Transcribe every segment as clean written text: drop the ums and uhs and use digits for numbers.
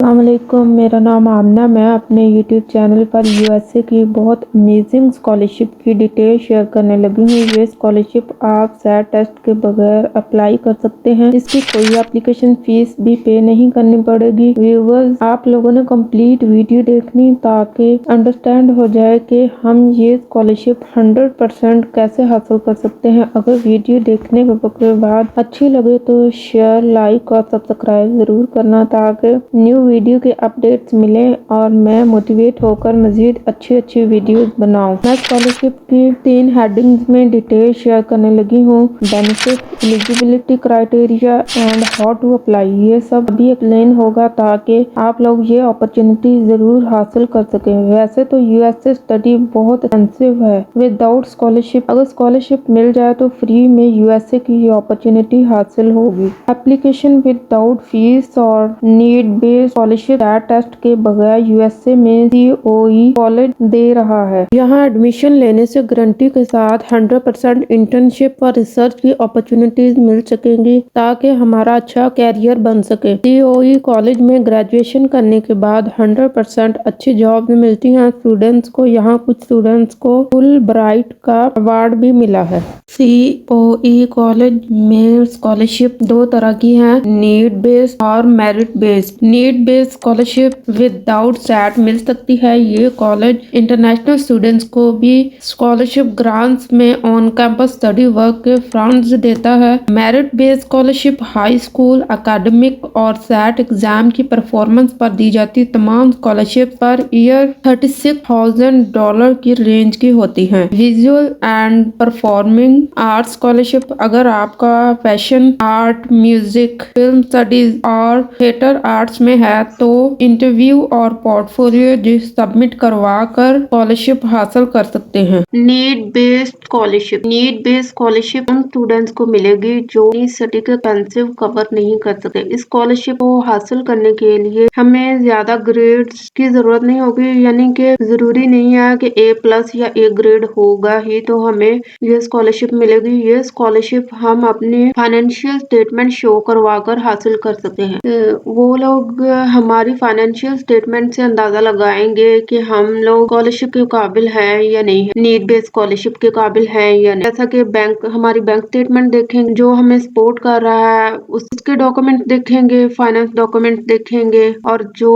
अस्सलामुअलैकुम, मेरा नाम आमना। मैं अपने यूट्यूब चैनल पर यूएसए की बहुत अमेजिंग स्कॉलरशिप की डिटेल शेयर करने लगी हूँ। ये स्कॉलरशिप आप सैट टेस्ट के बगैर अप्लाई कर सकते हैं। इसकी कोई एप्लीकेशन फीस भी पे नहीं करनी पड़ेगी। व्यूवर्स, आप लोगों ने कंप्लीट वीडियो देखनी ताकि अंडरस्टैंड हो जाए कि हम ये स्कॉलरशिप 100% कैसे हासिल कर सकते हैं। अगर वीडियो देखने के बाद अच्छी लगे तो शेयर, लाइक और सब्सक्राइब जरूर करना ताकि न्यू वीडियो के अपडेट्स मिले और मैं मोटिवेट होकर मजीद अच्छी वीडियोस बनाऊं। मैं स्कॉलरशिप की 3 हेडिंग्स में डिटेल शेयर करने लगी हूँ। Benefit, eligibility criteria and how to apply. ये सब अभी एक्सप्लेन होगा ताकि आप लोग ये अपॉर्चुनिटी जरूर हासिल कर सकें। वैसे तो यूएसए स्टडी बहुत एक्सपेंसिव है। विदाउट स्कॉलरशिप, अगर स्कॉलरशिप मिल जाए तो फ्री में यूएसए की ये अपॉर्चुनिटी हासिल होगी। एप्लीकेशन विदाउट फीस और नीड बेस्ड स्कॉलरशिप टेस्ट के बगैर यूएसए में सीओई कॉलेज दे रहा है। यहाँ एडमिशन लेने से गारंटी के साथ 100% इंटर्नशिप और रिसर्च की अपॉर्चुनिटीज मिल सकेंगी ताकि हमारा अच्छा कैरियर बन सके। सीओई कॉलेज में ग्रेजुएशन करने के बाद 100% अच्छी जॉब मिलती हैं स्टूडेंट्स को। यहाँ कुछ स्टूडेंट्स को फुल ब्राइट का अवार्ड भी मिला है। सीओई कॉलेज में स्कॉलरशिप 2 तरह की है, नीड बेस्ड और merit based. Need based scholarship without SAT मिल सकती है। ये कॉलेज इंटरनेशनल स्टूडेंट्स को भी स्कॉलरशिप ग्रांट्स में ऑन कैंपस स्टडी वर्क के फंड्स देता है। Merit based scholarship high school, academic और सैट एग्जाम की परफॉर्मेंस पर दी जाती तमाम स्कॉलरशिप पर ईयर $36,000 की रेंज की होती है। Visual and performing art scholarship, अगर आपका passion art, music, film studies और थिएटर आर्ट्स में है तो इंटरव्यू और पोर्टफोलियो सबमिट करवा कर स्कॉलरशिप हासिल कर सकते हैं। Need based scholarship, need based scholarship उन स्टूडेंट्स को मिलेगी जो स्टडी के एक्सपेंसिव कवर नहीं कर सकते। इस स्कॉलरशिप को हासिल करने के लिए हमें ज्यादा ग्रेड्स की जरूरत नहीं होगी, यानी कि जरूरी नहीं है कि A+ या A ग्रेड होगा ही तो हमें ये स्कॉलरशिप मिलेगी। ये स्कॉलरशिप हम अपने फाइनेंशियल स्टेटमेंट शो करवा कर हासिल कर सकते हैं। वो लोग हमारी फाइनेंशियल स्टेटमेंट से अंदाजा लगाएंगे कि हम लोग स्कॉलरशिप के काबिल हैं या नहीं है, नीड बेस्ड स्कॉलरशिप के काबिल हैं या नहीं। जैसा कि बैंक, हमारी बैंक स्टेटमेंट देखेंगे, जो हमें सपोर्ट कर रहा है उसके डॉक्यूमेंट देखेंगे, फाइनेंस डॉक्यूमेंट देखेंगे, और जो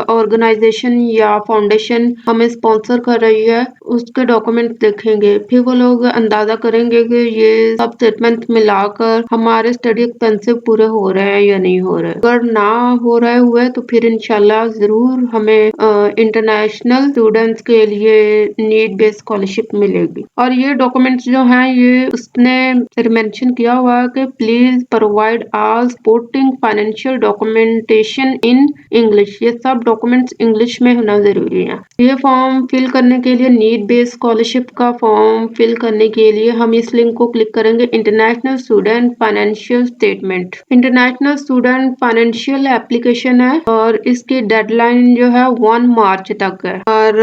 ऑर्गेनाइजेशन या फाउंडेशन हमें स्पॉन्सर कर रही है उसके डॉक्यूमेंट देखेंगे। फिर वो लोग अंदाजा करेंगे कि ये सब स्टेटमेंट मिलाकर हमारे स्टडी एक्सपेंसिव पूरे हो रहे हैं या नहीं हो रहे। अगर ना हो रहे हुए तो फिर इंशाल्लाह जरूर हमें इंटरनेशनल स्टूडेंट्स के लिए नीड बेस्ड स्कॉलरशिप मिलेगी। और ये डॉक्यूमेंट्स जो हैं ये उसने मेंशन किया हुआ है कि please provide all supporting financial documentation in English. ये सब डॉक्यूमेंट्स इंग्लिश में होना जरूरी है। ये फॉर्म फिल करने के लिए, नीड बेस्ड स्कॉलरशिप का फॉर्म फिल करने के लिए हम इस लिंक को क्लिक करेंगे, international student financial statement. International student financial application है और इसकी डेडलाइन जो है 1 मार्च तक है। और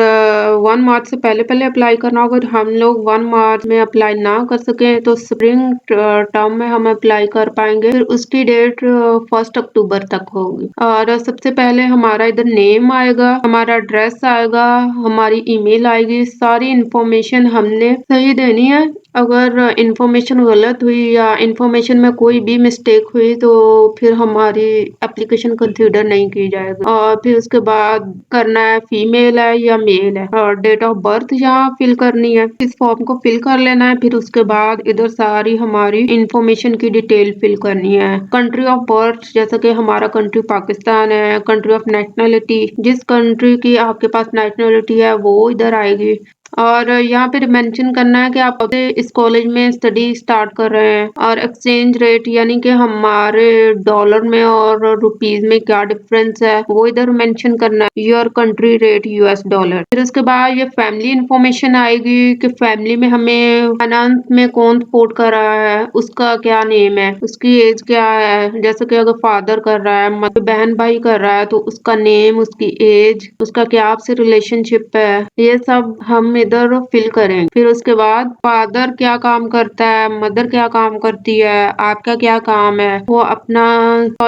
1 मार्च से पहले पहले अप्लाई करना होगा। तो हम लोग 1 मार्च में अप्लाई ना कर सके तो स्प्रिंग टर्म में हम अप्लाई कर पाएंगे। फिर उसकी डेट 1 अक्टूबर तक होगी। और सबसे पहले हमारा इधर नेम आएगा, हमारा एड्रेस आएगा, हमारी ईमेल आएगी। सारी इंफॉर्मेशन हमने सही देनी है। अगर इंफॉर्मेशन गलत हुई या इंफॉर्मेशन में कोई भी मिस्टेक हुई तो फिर हमारी एप्लीकेशन कंसीडर नहीं की जाएगी। और फिर उसके बाद करना है फीमेल है या मेल है, और डेट ऑफ बर्थ यहाँ फिल करनी है। इस फॉर्म को फिल कर लेना है। फिर उसके बाद इधर सारी हमारी इंफॉर्मेशन की डिटेल फिल करनी है। कंट्री ऑफ बर्थ, जैसा कि हमारा कंट्री पाकिस्तान है। कंट्री ऑफ नेशनलिटी, जिस कंट्री की आपके पास नेशनलिटी है वो इधर आएगी। और यहाँ पे मेंशन करना है कि आप इस कॉलेज में स्टडी स्टार्ट कर रहे हैं। और एक्सचेंज रेट, यानी कि हमारे डॉलर में और रुपीज में क्या डिफरेंस है वो इधर मेंशन करना है। Your country rate US dollar. फिर उसके बाद ये फैमिली इंफॉर्मेशन आएगी कि फैमिली में हमें फाइनेंस में कौन सपोर्ट कर रहा है, उसका क्या नेम है, उसकी एज क्या है। जैसे कि अगर फादर कर रहा है, मतलब बहन भाई कर रहा है तो उसका नेम, उसकी एज, उसका क्या आपसे रिलेशनशिप है, ये सब हम इधर फिल करें। फिर उसके बाद फादर क्या काम करता है, मदर क्या काम करती है, आपका क्या काम है, वो अपना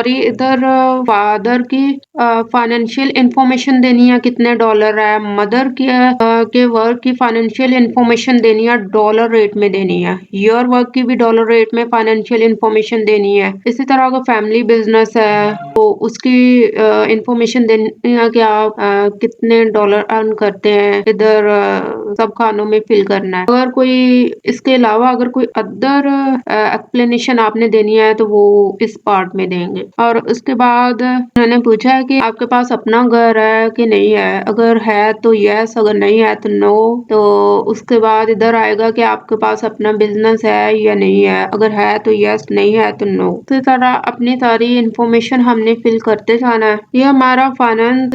इधर फादर की फाइनेंशियल इंफॉर्मेशन देनी है, कितने डॉलर है, मदर के वर्क की फाइनेंशियल इंफॉर्मेशन देनी है, डॉलर रेट में देनी है, योर वर्क की भी डॉलर रेट में फाइनेंशियल इंफॉर्मेशन देनी है। इसी तरह अगर फैमिली बिजनेस है तो उसकी इंफॉर्मेशन देनी है कि आप कितने डॉलर अर्न करते हैं, इधर सब खानों में फिल करना है। अगर कोई इसके अलावा अगर कोई अदर एक्सप्लेनेशन आपने देनी है तो वो इस पार्ट में देंगे। और उसके बाद मैंने पूछा है कि आपके पास अपना घर है कि नहीं है, अगर है तो यस, अगर नहीं है तो नो। तो उसके बाद इधर आएगा कि आपके पास अपना बिजनेस है या नहीं है, अगर है तो यस, नहीं है तो नो। इसी तरह अपनी सारी इंफॉर्मेशन हमने फिल करते जाना है। ये हमारा फाइनेंस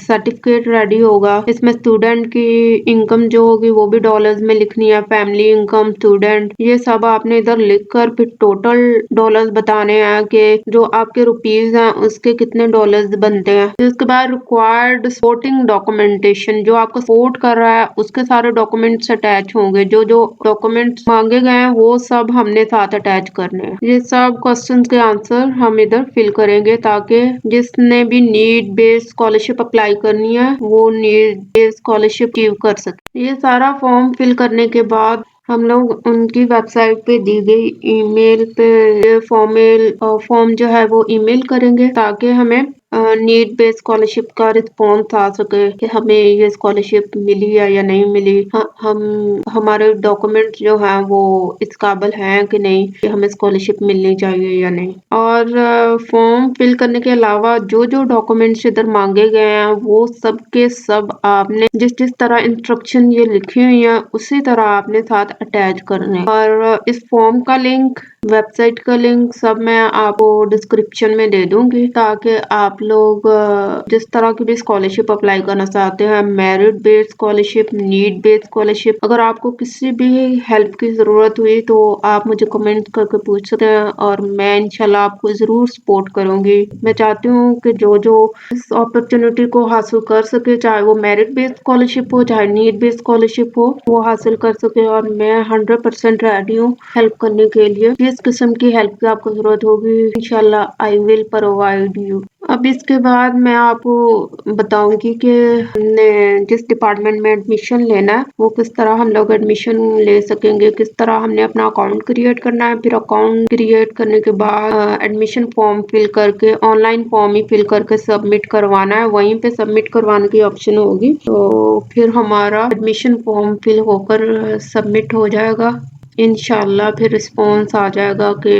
सर्टिफिकेट रेडी होगा। इसमें स्टूडेंट की इनकम जो होगी वो भी डॉलर्स में लिखनी है, फैमिली इनकम, स्टूडेंट, ये सब आपने इधर लिखकर फिर टोटल डॉलर्स बताने हैं कि जो आपके रुपीज हैं उसके कितने डॉलर्स बनते हैं। फिर उसके बाद रिक्वायर्ड सपोर्टिंग डॉक्यूमेंटेशन, जो आपको सपोर्ट कर रहा है उसके सारे डॉक्यूमेंट्स अटैच होंगे। जो जो डॉक्यूमेंट्स मांगे गए हैं वो सब हमने साथ अटैच करने हैं। ये सब क्वेश्चंस के आंसर हम इधर फिल करेंगे ताकि जिसने भी नीड बेस्ड स्कॉलरशिप अप्लाई करनी है वो नीड बेस्ड स्कॉलरशिप अचीव कर सके। ये सारा फॉर्म फिल करने के बाद हम लोग उनकी वेबसाइट पे दी गई ईमेल पे फॉर्म जो है वो ईमेल करेंगे ताकि हमें नीड बेस्ड स्कॉलरशिप का रिस्पॉन्स आ सके कि हमें ये स्कॉलरशिप मिली है या नहीं मिली। हम हमारे डॉक्यूमेंट जो हैं वो इस काबिल हैं कि नहीं कि हमें स्कॉलरशिप मिलनी चाहिए या नहीं। और फॉर्म फिल करने के अलावा जो जो डॉक्यूमेंट्स इधर मांगे गए हैं वो सब के सब आपने जिस जिस तरह इंस्ट्रक्शन ये लिखी हुई है उसी तरह आपने साथ अटैच करने। और इस फॉर्म का लिंक, वेबसाइट का लिंक सब मैं आपको डिस्क्रिप्शन में दे दूंगी ताकि आप लोग जिस तरह की भी स्कॉलरशिप अप्लाई करना चाहते हैं, merit based scholarship, need based scholarship, अगर आपको किसी भी हेल्प की जरूरत हुई तो आप मुझे कमेंट करके पूछ सकते हैं और मैं इंशाल्लाह आपको जरूर सपोर्ट करूंगी। मैं चाहती हूँ कि जो जो इस अपॉर्चुनिटी को हासिल कर सके, चाहे वो मेरिट बेस्ड स्कॉलरशिप हो चाहे नीड बेस्ड स्कॉलरशिप हो, वो हासिल कर सके। और मैं 100% रेडी हूँ हेल्प करने के लिए। जिस किस्म की हेल्प की आपको जरूरत होगी इंशाल्लाह आई विल प्रोवाइड यू। अब इसके बाद मैं आपको बताऊंगी कि हमने जिस डिपार्टमेंट में एडमिशन लेना है वो किस तरह हम लोग एडमिशन ले सकेंगे, किस तरह हमने अपना अकाउंट क्रिएट करना है। फिर अकाउंट क्रिएट करने के बाद एडमिशन फॉर्म फिल करके, ऑनलाइन फॉर्म ही फिल करके सबमिट करवाना है। वहीं पे सबमिट करवाने की ऑप्शन होगी तो फिर हमारा एडमिशन फॉर्म फिल होकर सबमिट हो जाएगा। इंशाल्लाह फिर रिस्पॉन्स आ जाएगा कि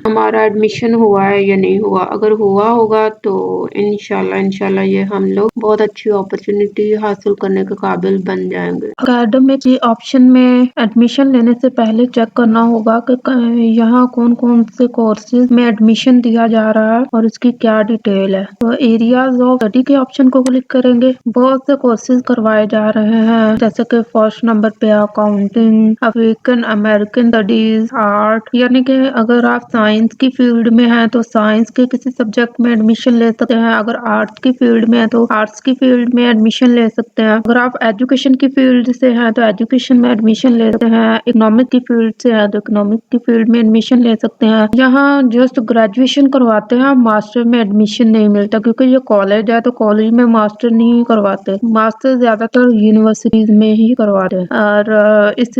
हमारा एडमिशन हुआ है या नहीं हुआ। अगर हुआ होगा तो इंशाल्लाह ये हम लोग बहुत अच्छी अपॉर्चुनिटी हासिल करने के काबिल बन जाएंगे। अकेडमिक के ऑप्शन में एडमिशन लेने से पहले चेक करना होगा कि यहाँ कौन कौन से कोर्सेज में एडमिशन दिया जा रहा है और उसकी क्या डिटेल है। तो एरियाज ऑफ स्टडी के ऑप्शन को क्लिक करेंगे। बहुत से कोर्सेज करवाए जा रहे हैं जैसे कि फर्स्ट नंबर पे accounting, African American studies, art, यानी कि अगर आप साइंस की फील्ड में हैं तो साइंस के किसी सब्जेक्ट में एडमिशन ले सकते हैं। अगर आर्ट्स की फील्ड में है तो आर्ट्स की फील्ड में एडमिशन ले सकते हैं। अगर आप एजुकेशन की फील्ड से हैं तो एजुकेशन में एडमिशन ले सकते हैं। इकोनॉमिक की फील्ड से है तो इकोनॉमिक की फील्ड में एडमिशन ले सकते हैं। यहाँ जस्ट ग्रेजुएशन करवाते हैं, मास्टर में एडमिशन नहीं मिलता क्योंकि ये कॉलेज है तो कॉलेज में मास्टर नहीं करवाते। मास्टर ज्यादातर यूनिवर्सिटीज में ही करवाते हैं। और इस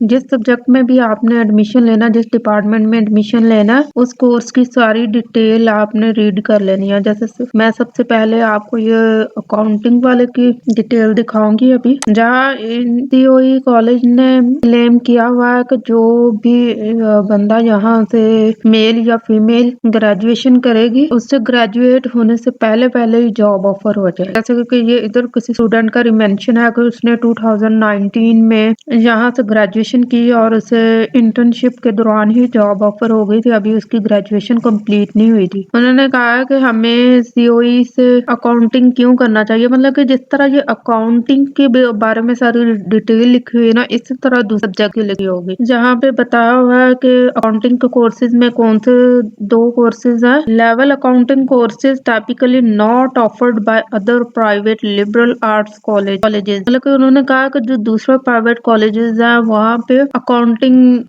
जिस सब्जेक्ट में भी आपने एडमिशन लेना, जिस डिपार्टमेंट में एडमिशन लेना, उस कोर्स की सारी डिटेल आपने रीड कर लेनी है। जैसे मैं सबसे पहले आपको ये अकाउंटिंग वाले की डिटेल दिखाऊंगी अभी, जहाँ सीओई कॉलेज ने क्लेम किया हुआ है कि जो भी बंदा यहाँ से मेल या फीमेल ग्रेजुएशन करेगी उससे ग्रेजुएट होने से पहले पहले ही जॉब ऑफर हो जाए। जैसे कि ये इधर किसी स्टूडेंट का रिमेंशन है कि उसने 2019 में यहाँ से ग्रेजुएशन की और उसे उसे इंटर्नशिप के दौरान ही जॉब ऑफर हो गई थी, अभी उसकी ग्रेजुएशन कंप्लीट नहीं हुई थी। उन्होंने कहा कि हमें सीओई से अकाउंटिंग क्यों करना चाहिए, मतलब कि जिस तरह ये अकाउंटिंग के बारे में सारी डिटेल लिखी हुई है ना, इसी तरह दूसरे सब्जेक्ट की लिखी होगी, जहाँ पे बताया हुआ है कि अकाउंटिंग के कोर्सेज में कौन से 2 कोर्सेज है। Level accounting courses typically not offered by other private liberal arts colleges, मतलब कि उन्होंने कहा कि जो दूसरे प्राइवेट कॉलेजेस है वहाँ पे अकाउंटिंग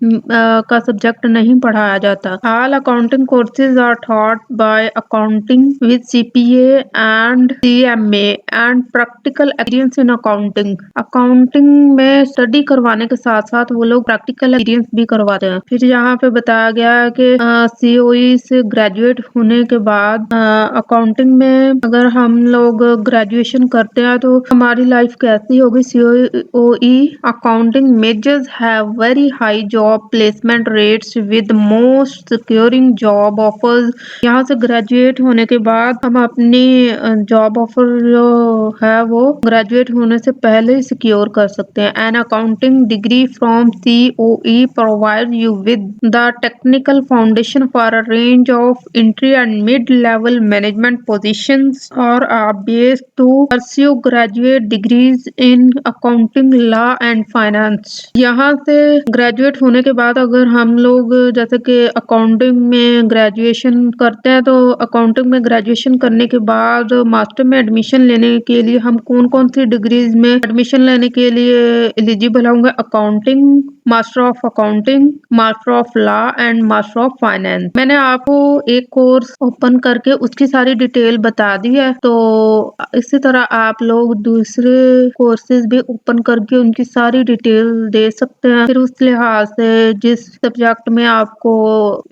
का सब्जेक्ट नहीं पढ़ाया जाता। All accounting courses are taught by accounting with CPA and CMA and practical experience in accounting। Accounting में स्टडी करवाने के साथ साथ वो लोग प्रैक्टिकल एक्सपीरियंस भी करवाते हैं। फिर यहाँ पे बताया गया है कि सीओई से ग्रेजुएट होने के बाद अकाउंटिंग में अगर हम लोग ग्रेजुएशन करते हैं तो हमारी लाइफ कैसी होगी। COE accounting measures have very high job placement rates with most securing job offers. यहाँ से ग्रेजुएट होने के बाद हम अपनी जॉब ऑफर जो है वो ग्रेजुएट होने से पहले ही सिक्योर कर सकते हैं। An accounting degree from COE provide you with the technical foundation for a range of entry and mid level management positions और are based to pursue graduate degrees in accounting law and finance. यहाँ से graduate होने के बाद अगर हम लोग जैसे कि अकाउंटिंग में ग्रेजुएशन करते हैं तो अकाउंटिंग में ग्रेजुएशन करने के बाद मास्टर में एडमिशन लेने के लिए हम कौन कौन सी डिग्रीज में एडमिशन लेने के लिए एलिजिबल होंगे। Accounting, master of accounting, master of law and master of finance. मैंने आपको एक कोर्स ओपन करके उसकी सारी डिटेल बता दी है, तो इसी तरह आप लोग दूसरे कोर्सेज भी ओपन करके उनकी सारी डिटेल दे सकते हैं। फिर उस लिहाज से जिस सब्जेक्ट में आपको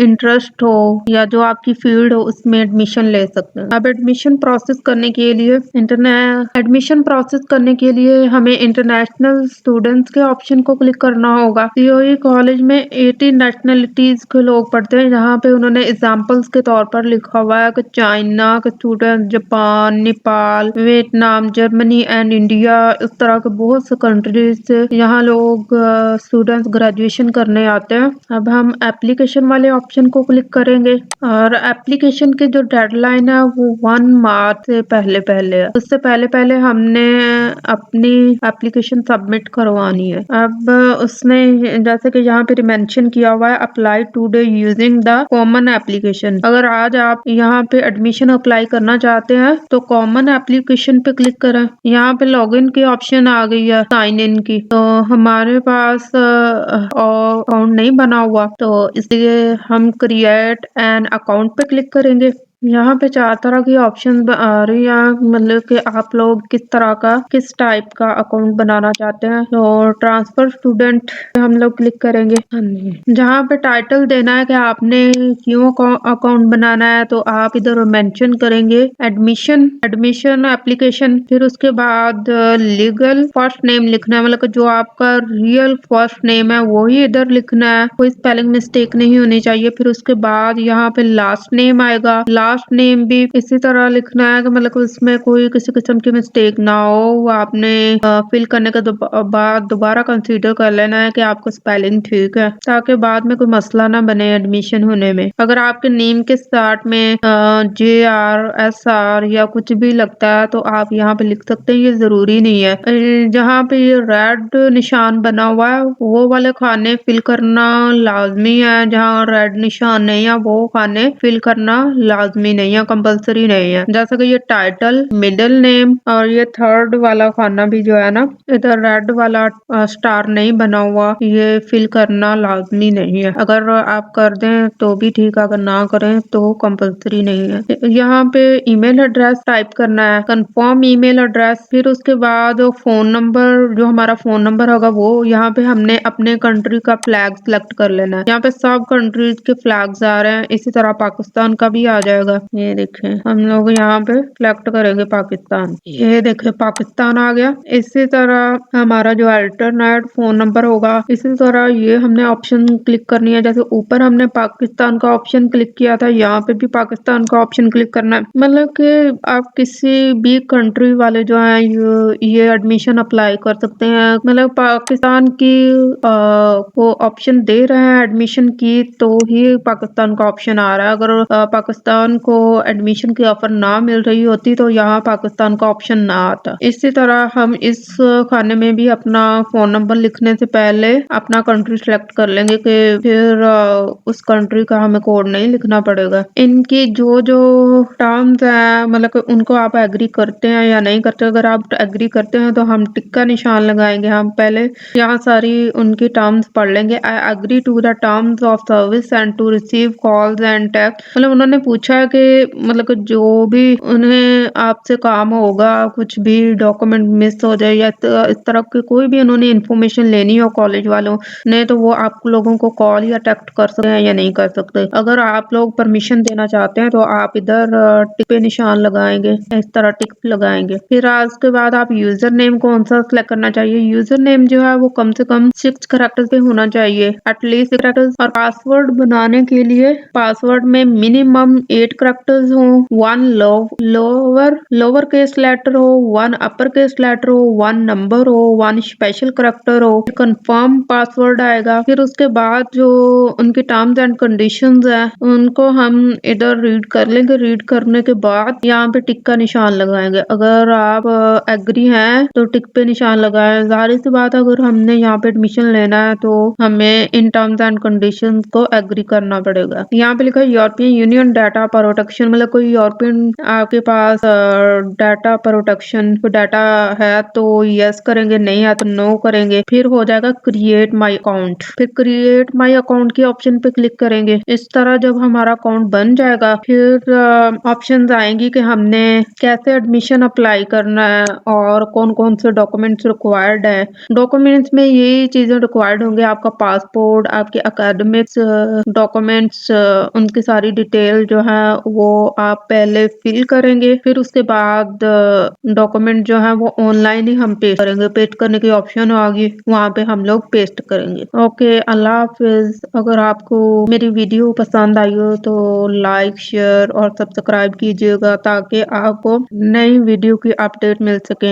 इंटरेस्ट हो या जो आपकी फील्ड हो उसमें एडमिशन ले सकते हैं। अब एडमिशन प्रोसेस करने के लिए हमें इंटरनेशनल स्टूडेंट्स के ऑप्शन को क्लिक करना होगा। सीओई कॉलेज में 80 नेशनलिटीज के लोग पढ़ते हैं। यहाँ पे उन्होंने एग्जाम्पल्स के तौर पर लिखा हुआ है कि चाइना के student, Japan, Nepal, Vietnam, Germany and India, इस तरह के बहुत से कंट्रीज से यहाँ लोग स्टूडेंट्स ग्रेजुएशन करने आते हैं। अब हम एप्लीकेशन वाले ऑप्शन को क्लिक करेंगे और एप्लीकेशन की जो डेडलाइन है वो 1 मार्च से पहले है। उससे पहले हमने अपनी एप्लीकेशन सबमिट करवानी है। अब उसमें जैसे कि यहाँ पे मेंशन किया हुआ है apply today using the common application. अगर आज आप यहाँ पे एडमिशन अप्लाई करना चाहते हैं तो कॉमन एप्लीकेशन पे क्लिक करें। यहाँ पे लॉगिन की ऑप्शन आ गई है साइन इन की, तो हमारे पास अकाउंट नहीं बना हुआ तो इसलिए हम क्रिएट एन अकाउंट पे क्लिक करेंगे। यहाँ पे 4 तरह की ऑप्शन आ रही है, मतलब कि आप लोग किस टाइप का अकाउंट बनाना चाहते हैं। तो ट्रांसफर स्टूडेंट हम लोग क्लिक करेंगे। जहाँ पे टाइटल देना है कि आपने क्यों अकाउंट बनाना है तो आप इधर मेंशन करेंगे एडमिशन एप्लीकेशन। फिर उसके बाद लीगल फर्स्ट नेम लिखना है, मतलब कि जो आपका रियल फर्स्ट नेम है वो ही इधर लिखना है, कोई स्पेलिंग मिस्टेक नहीं होनी चाहिए। फिर उसके बाद यहाँ पे लास्ट नेम आएगा, लास्ट नेम भी इसी तरह लिखना है कि मतलब उसमें कोई किसी किस्म की मिस्टेक ना हो। आपने फिल करने के बाद दोबारा कंसीडर कर लेना है कि आपको स्पेलिंग ठीक है, ताकि बाद में कोई मसला ना बने एडमिशन होने में। अगर आपके नेम के स्टार्ट में JR, SR या कुछ भी लगता है तो आप यहाँ पे लिख सकते हैं, ये जरूरी नहीं है। जहाँ पे ये रेड निशान बना हुआ है वो वाले खाने फिल करना लाजमी है, जहाँ रेड निशान नहीं है वो खाने फिल करना लाजमी नहीं है, कंपलसरी नहीं है। जैसे कि ये टाइटल, मिडिल नेम और ये थर्ड वाला खाना भी जो है ना, इधर रेड वाला स्टार नहीं बना हुआ, ये फिल करना लाजमी नहीं है। अगर आप कर दें तो भी ठीक है, अगर ना करें तो कंपलसरी नहीं है। यहाँ पे ईमेल एड्रेस टाइप करना है, कंफर्म ईमेल एड्रेस। फिर उसके बाद फोन नंबर, जो हमारा फोन नंबर होगा वो यहाँ पे हमने अपने कंट्री का फ्लैग सिलेक्ट कर लेना है। यहाँ पे सब कंट्रीज के फ्लैग्स आ रहे हैं, इसी तरह पाकिस्तान का भी आ जाएगा। जाएगा। ये देखें हम लोग यहाँ पे सिलेक्ट करेंगे पाकिस्तान, ये देखें पाकिस्तान आ गया। इसी तरह हमारा जो अल्टरनेट फोन नंबर होगा, इसी तरह ये हमने ऑप्शन क्लिक करनी है। जैसे ऊपर हमने पाकिस्तान का ऑप्शन क्लिक किया था, यहाँ पे भी पाकिस्तान का ऑप्शन क्लिक करना है। मतलब कि आप किसी भी कंट्री वाले जो है ये एडमिशन अप्लाई कर सकते हैं। मतलब पाकिस्तान की को ऑप्शन दे रहे हैं एडमिशन की, तो ही पाकिस्तान का ऑप्शन आ रहा है। अगर पाकिस्तान को एडमिशन की ऑफर ना मिल रही होती तो यहाँ पाकिस्तान का ऑप्शन ना आता। इसी तरह हम इस खाने में भी अपना फोन नंबर लिखने से पहले अपना कंट्री सेलेक्ट कर लेंगे कि फिर उस कंट्री का हमें कोड नहीं लिखना पड़ेगा। इनकी जो जो टर्म्स है, मतलब कि उनको आप एग्री करते हैं या नहीं करते। अगर आप एग्री करते हैं तो हम टिक का निशान लगाएंगे। हम पहले यहाँ सारी उनकी टर्म्स पढ़ लेंगे। I agree to the terms of service and to receive calls and text. मतलब उन्होंने पूछा है कि मतलब कि जो भी उन्हें आपसे काम होगा, कुछ भी डॉक्यूमेंट मिस हो जाए या इस तरह की कोई भी उन्होंने इन्फॉर्मेशन लेनी हो कॉलेज वालों ने, तो वो आप लोगों को कॉल या टेक्स्ट कर सकते हैं या नहीं कर सकते। अगर आप लोग परमिशन देना चाहते हैं तो आप इधर टिक पे निशान लगाएंगे, इस तरह टिक लगाएंगे। फिर उसके बाद आप यूजर नेम कौन सा सिलेक्ट करना चाहिए। यूजर नेम जो है वो कम से कम 6 कैरेक्टर्स पे होना चाहिए, एटलीस्ट कैरेक्टर्स। और पासवर्ड बनाने के लिए पासवर्ड में मिनिमम 8 कैरेक्टर्स हो, 1 लोअर केस लेटर हो, 1 अपर केस लेटर हो, 1 नंबर हो, 1 स्पेशल कैरेक्टर हो। कंफर्म पासवर्ड आएगा। फिर उसके बाद जो उनके टर्म्स एंड कंडीशंस है उनको हम इधर रीड कर लेंगे। रीड करने के बाद यहाँ पे टिक का निशान लगाएंगे। अगर आप एग्री हैं तो टिक पे निशान लगाएं। जाहिर सी बात है, अगर हमने यहाँ पे एडमिशन लेना है तो हमें इन टर्म्स एंड कंडीशंस को एग्री करना पड़ेगा। यहाँ पे लिखा है यूरोपियन यूनियन डाटा प्रोटेक्शन, मतलब कोई यूरोपियन आपके पास डाटा प्रोटेक्शन डाटा है तो यस करेंगे, नहीं है तो नो करेंगे। फिर हो जाएगा क्रिएट माई अकाउंट। फिर क्रिएट माई अकाउंट के ऑप्शन पे क्लिक करेंगे। इस तरह जब हमारा अकाउंट बन जाएगा फिर ऑप्शंस आएंगी कि हमने कैसे एडमिशन अप्लाई करना है और कौन कौन से डॉक्यूमेंट्स रिक्वायर्ड है। डॉक्यूमेंट्स में यही चीजें रिक्वायर्ड होंगे, आपका पासपोर्ट, आपके अकेडमिक्स डॉक्यूमेंट्स, उनकी सारी डिटेल जो है वो आप पहले फिल करेंगे। फिर उसके बाद डॉक्यूमेंट जो है वो ऑनलाइन ही हम पेस्ट करेंगे। पेस्ट करने की ऑप्शन होगी, वहाँ पे हम लोग पेस्ट करेंगे। ओके, अल्लाह हाफिज। अगर आपको मेरी वीडियो पसंद आई हो तो लाइक, शेयर और सब्सक्राइब कीजिएगा ताकि आपको नई वीडियो की अपडेट मिल सके।